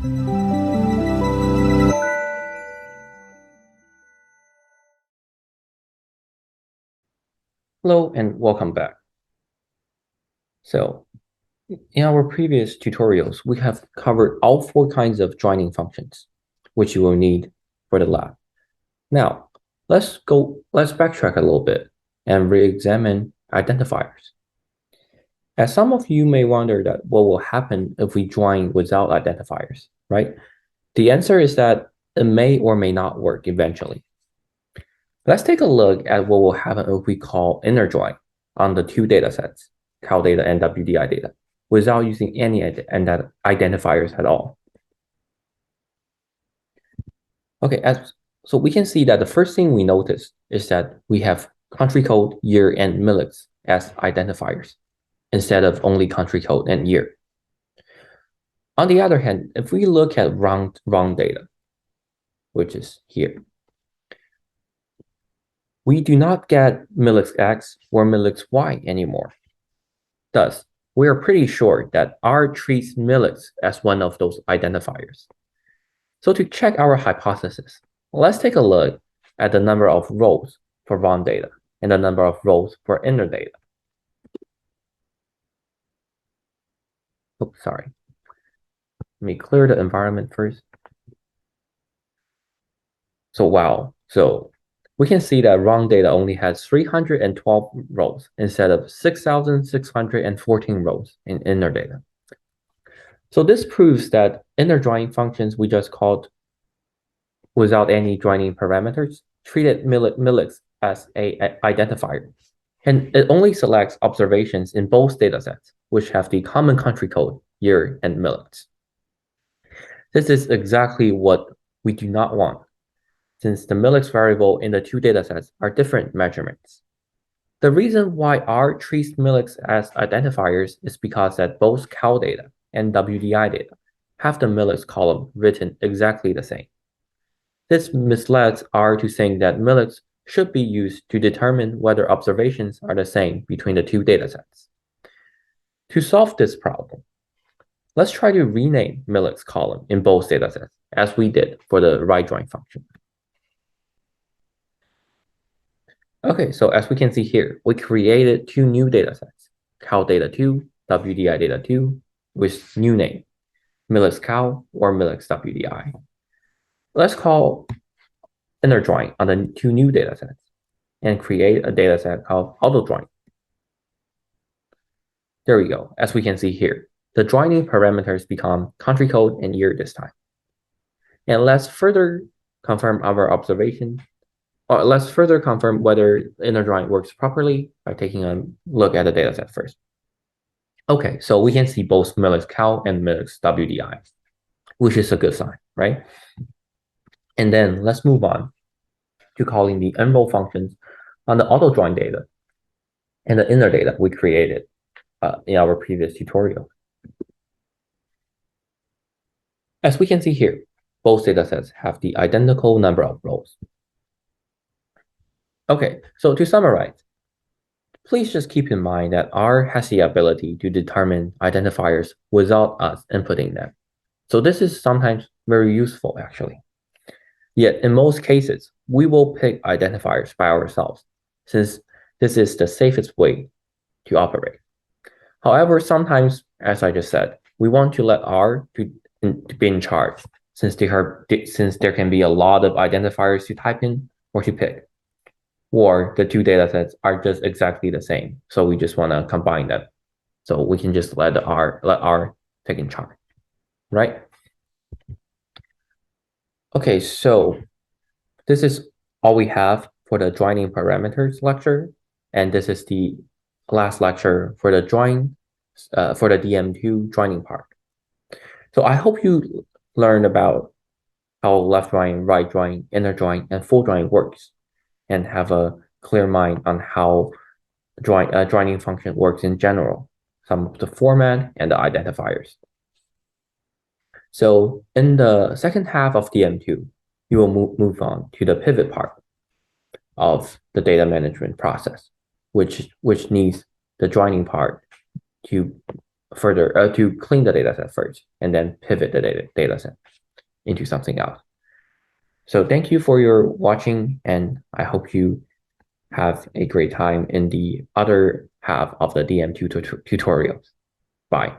Hello and welcome back. So in our previous tutorials, we have covered all four kinds of joining functions, which you will need for the lab. Now, let's backtrack a little bit and re-examine identifiers. As some of you may wonder that what will happen if we join without identifiers, right? The answer is that it may or may not work eventually. Let's take a look at what will happen if we call inner join on the two data sets, cal data and WDI data, without using any identifiers at all. Okay, so we can see that the first thing we notice is that we have country code, year, and millets as identifiers, instead of only country code and year. On the other hand, if we look at wrong data, which is here, we do not get millets X or millets Y anymore. Thus, we are pretty sure that R treats millets as one of those identifiers. So to check our hypothesis, let's take a look at the number of rows for wrong data and the number of rows for inner data. Oops, sorry. Let me clear the environment first. So wow, so we can see that wrong data only has 312 rows instead of 6,614 rows in inner data. So this proves that inner joining functions we just called without any joining parameters treated millets as a identifier. And it only selects observations in both datasets, which have the common country code, year, and millets. This is exactly what we do not want, since the millets variable in the two datasets are different measurements. The reason why R treats millets as identifiers is because that both cal data and WDI data have the millets column written exactly the same. This misleads R to think that millets should be used to determine whether observations are the same between the two datasets. To solve this problem, let's try to rename millets column in both datasets, as we did for the right join function. Okay, so as we can see here, we created two new datasets, cal data 2, WDI data 2, with new name, millets cal or millets WDI. Let's call inner join on the two new datasets and create a dataset called auto join. There we go. As we can see here, the joining parameters become country code and year this time. And let's further confirm our observation. Or let's further confirm whether inner join works properly by taking a look at the dataset first. Okay, so we can see both millets cal and millets WDI, which is a good sign, right? And then let's move on to calling the enroll functions on the auto join data and the inner data we created in our previous tutorial. As we can see here, both datasets have the identical number of rows. Okay, so to summarize, please just keep in mind that R has the ability to determine identifiers without us inputting them. So this is sometimes very useful, actually. Yet in most cases, we will pick identifiers by ourselves, since this is the safest way to operate. However, sometimes, as I just said, we want to let R to be in charge, since there can be a lot of identifiers to type in or to pick. Or the two datasets are just exactly the same. So we just want to combine them. So we can just let R take in charge, right? Okay, so this is all we have for the joining parameters lecture. And this is the last lecture for the for the DM2 joining part. So I hope you learned about how left join, right join, inner join, and full join works, and have a clear mind on how joining function works in general, some of the format and the identifiers. So in the second half of DM2, you will move on to the pivot part of the data management process, which needs the joining part to further to clean the data set first, and then pivot the data set into something else. So thank you for your watching, and I hope you have a great time in the other half of the DM2 tutorials. Bye.